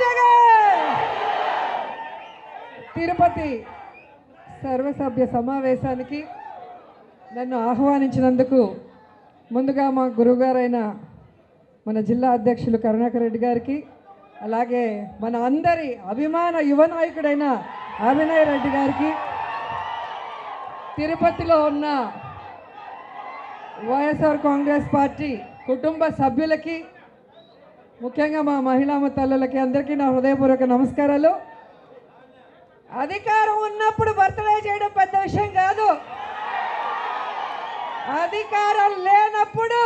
జగన్. తిరుపతి సర్వసభ్య సమావేశానికి నన్ను ఆహ్వానించినందుకు ముందుగా మా గురువుగారైన మన జిల్లా అధ్యక్షులు కరుణాకర్ రెడ్డి గారికి, అలాగే మన అందరి అభిమాన యువ నాయకుడైన అభినయ్ రెడ్డి గారికి, తిరుపతిలో ఉన్న వైఎస్ఆర్ కాంగ్రెస్ పార్టీ కుటుంబ సభ్యులకి, ముఖ్యంగా మా మహిళా తల్లులకి అందరికీ నా హృదయపూర్వక నమస్కారాలు. అధికారం ఉన్నప్పుడు బర్త్డే చేయడం పెద్ద విషయం కాదు. అధికారం లేనప్పుడు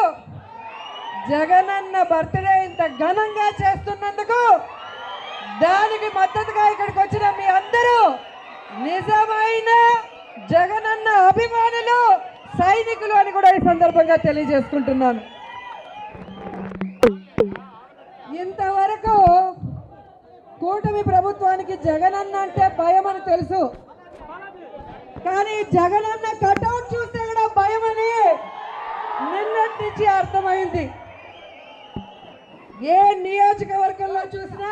జగనన్న బర్త్డే ఇంత ఘనంగా చేస్తున్నందుకు దానికి మద్దతుగా ఇక్కడికి వచ్చిన మీ అందరూ నిజమైన జగనన్న అభిమానులు, సైనికులు అని కూడా ఈ సందర్భంగా తెలియజేసుకుంటున్నాను. ఇంతవరకు కూటమి ప్రభుత్వానికి జగనన్న అంటే భయం అని తెలుసు, కానీ జగనన్న కటౌట్ చూస్తే కూడా భయం అని నిన్నటి నుంచి అర్థమైంది. ఏ నియోజకవర్గంలో చూసినా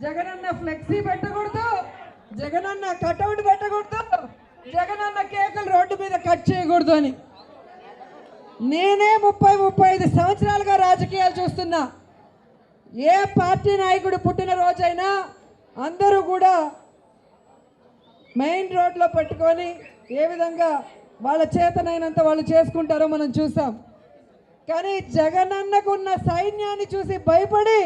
జగనన్న ఫ్లెక్సీ పెట్టకూడదు, జగనన్న కటౌట్ పెట్టకూడదు, జగనన్న కేకులు రోడ్డు మీద కట్ చేయకూడదు అని. నేనే 35 సంవత్సరాలుగా రాజకీయాలు చూస్తున్నా. ఏ పార్టీ నాయకుడు పుట్టినరోజైనా అందరూ కూడా మెయిన్ రోడ్లో పెట్టుకొని ఏ విధంగా వాళ్ళ చేతనైనంత వాళ్ళు చేసుకుంటారో మనం చూసాం. కానీ జగనన్నకున్న సైన్యాన్ని చూసి భయపడి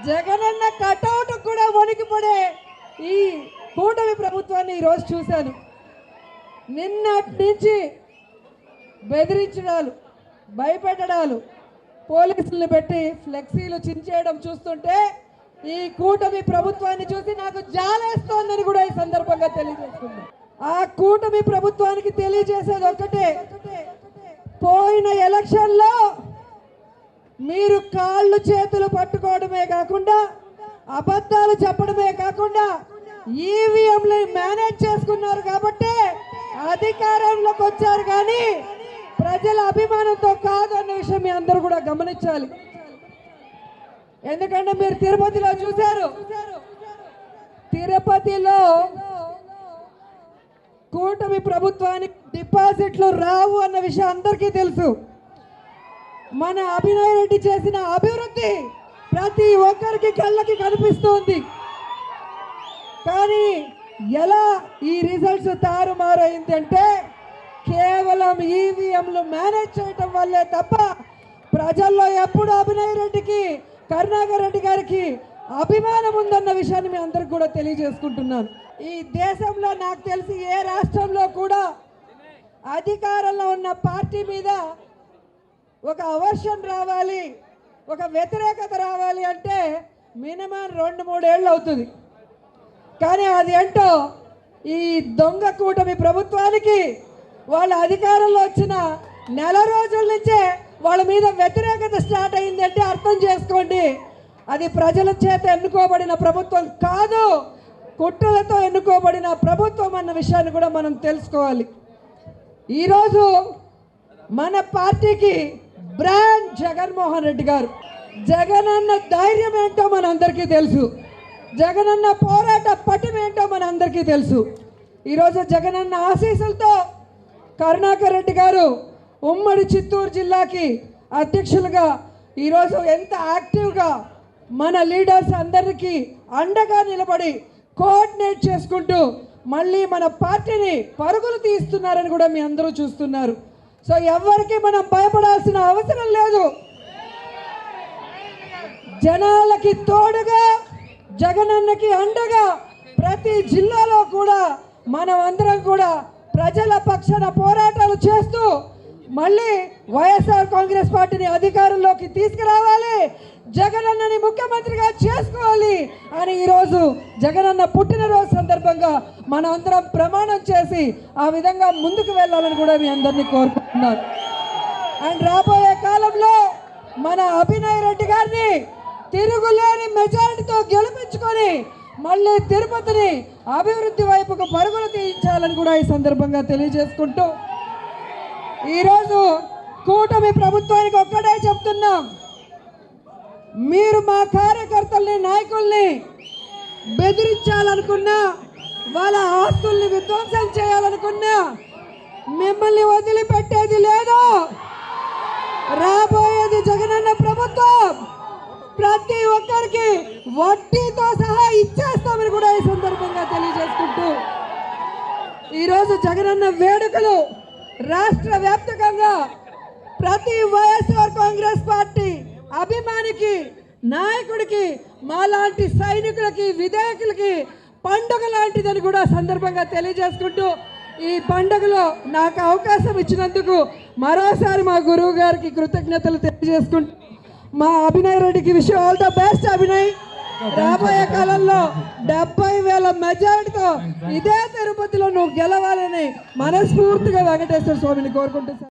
జగనన్న కటౌట్ కూడా వణికిపడే ఈ కూటమి ప్రభుత్వాన్ని ఈరోజు చూశాను. నిన్నటి నుంచి బెదిరించడాలు, భయపెట్టడాలు, పోలీసులను పెట్టి ఫ్లెక్సీలు చించేయడం చూస్తుంటే ఈ కూటమి ప్రభుత్వాన్ని చూసి నాకు జాలేస్తోందని కూడా ఈ సందర్భంగా తెలియజేసుకున్నాను. ఆ కూటమి ప్రభుత్వానికి తెలియజేసేది ఒక్కటే, పోయిన ఎలక్షన్లో మీరు కాళ్ళు చేతులు పట్టుకోవడమే కాకుండా, అబద్ధాలు చెప్పడమే కాకుండా ఈవీఎంలు మేనేజ్ చేసుకున్నారు కాబట్టి అధికారంలోకి వచ్చారు, కానీ ప్రజల అభిమానంతో కాదు అన్న విషయం మీ అందరూ కూడా గమనించాలి. ఎందుకంటే మీరు తిరుపతిలో చూశారు, తిరుపతిలో కూటమి ప్రభుత్వానికి డిపాజిట్లు రావు అన్న విషయం అందరికీ తెలుసు. మన అభినయ్ రెడ్డి చేసిన అభివృద్ధి ప్రతి ఒక్కరికి కళ్ళకి కనిపిస్తోంది. కానీ ఎలా ఈ రిజల్ట్స్ తారుమారైంది అంటే కేవలం ఈవీఎంలు మేనేజ్ చేయటం వల్లే తప్ప ప్రజల్లో ఎప్పుడు అభినయ్ రెడ్డికి, కరుణాకర్ రెడ్డి గారికి అభిమానం ఉందన్న విషయాన్ని మీ అందరికి కూడా తెలియజేసుకుంటున్నాను. ఈ దేశంలో నాకు తెలిసి ఏ రాష్ట్రంలో కూడా అధికారంలో ఉన్న పార్టీ మీద ఒక అవర్షన్ రావాలి, ఒక వ్యతిరేకత రావాలి అంటే మినిమం 2-3 ఏళ్ళు అవుతుంది. కానీ అది ఏంటో ఈ దొంగ కూటమి ప్రభుత్వానికి వాళ్ళ అధికారంలో వచ్చిన నెల రోజుల నుంచే వాళ్ళ మీద వ్యతిరేకత స్టార్ట్ అయింది అంటే అర్థం చేసుకోండి, అది ప్రజల చేత ఎన్నుకోబడిన ప్రభుత్వం కాదు, కుట్రలతో ఎన్నుకోబడిన ప్రభుత్వం అన్న విషయాన్ని కూడా మనం తెలుసుకోవాలి. ఈరోజు మన పార్టీకి బ్రాండ్ జగన్మోహన్ రెడ్డి గారు. జగనన్న ధైర్యం ఏంటో మన అందరికీ తెలుసు, జగనన్న పోరాట పటిమేంటో మన అందరికీ తెలుసు. ఈరోజు జగనన్న ఆశీస్సులతో కరుణాకర్ రెడ్డి గారు ఉమ్మడి చిత్తూరు జిల్లాకి అధ్యక్షులుగా ఈరోజు ఎంత యాక్టివ్గా మన లీడర్స్ అందరికీ అండగా నిలబడి కోఆర్డినేట్ చేసుకుంటూ మళ్ళీ మన పార్టీని పరుగులు తీస్తున్నారని కూడా మీ అందరూ చూస్తున్నారు. సో ఎవరికి మనం భయపడాల్సిన అవసరం లేదు. జనాలకి తోడుగా, జగనన్నకి అండగా ప్రతి జిల్లాలో కూడా మనం అందరం కూడా ప్రజల పక్షాన పోరాటాలు చేస్తూ మళ్ళీ వైఎస్ఆర్ కాంగ్రెస్ పార్టీని అధికారంలోకి తీసుకురావాలి, జగనన్నని ముఖ్యమంత్రిగా చేసుకోవాలి అని ఈరోజు జగనన్న పుట్టినరోజు సందర్భంగా మనం అందరం ప్రమాణం చేసి ఆ విధంగా ముందుకు వెళ్ళాలని కూడా మీ అందరినీ కోరుకుంటున్నారు. అండ్ రాబోయే కాలంలో మన అభినయ్ రెడ్డి గారిని తిరుగులేని మెజారిటీతో గెలిపించుకొని మళ్ళీ తిరుపతిని అభివృద్ధి వైపుకు పరుగులు తీయించాలని కూడా ఈ సందర్భంగా తెలియజేసుకుంటూ ఈరోజు కూటమి ప్రభుత్వానికి ఒక్కటే చెప్తున్నాం, మీరు మా కార్యకర్తల్ని నాయకుల్ని బెదిరించాలనుకున్నా, వాళ్ళ ఆస్తుల్ని విధ్వంసం చేయాలనుకున్నా మిమ్మల్ని వదిలిపెట్టేది లేదు. రాబోయేది జగనన్న ప్రభుత్వం. ప్రతి ఒక్కరికి వడ్డీతో సహా ఇచ్చేస్తామని కూడా ఈ సందర్భంగా తెలియజేసుకుంటూ ఈరోజు జగనన్న వేడుకలు రాష్ట్ర వ్యాప్తంగా ప్రతి వైఎస్ఆర్ కాంగ్రెస్ పార్టీ అభిమానికి, నాయకుడికి, మాలాంటి సైనికులకి, విధేయకులకి పండుగ లాంటిదని కూడా సందర్భంగా తెలియజేసుకుంటూ ఈ పండుగలో నాకు అవకాశం ఇచ్చినందుకు మరోసారి మా గురువు గారికి కృతజ్ఞతలు తెలియజేసుకుంటూ మా అభినయ్ రెడ్డికి wish all the best. Abhinay, రాబోయే కాలంలో 70,000 మెజారిటీతో ఇదే తిరుపతిలో నువ్వు గెలవాలని మనస్ఫూర్తిగా వెంకటేశ్వర స్వామిని కోరుకుంటూ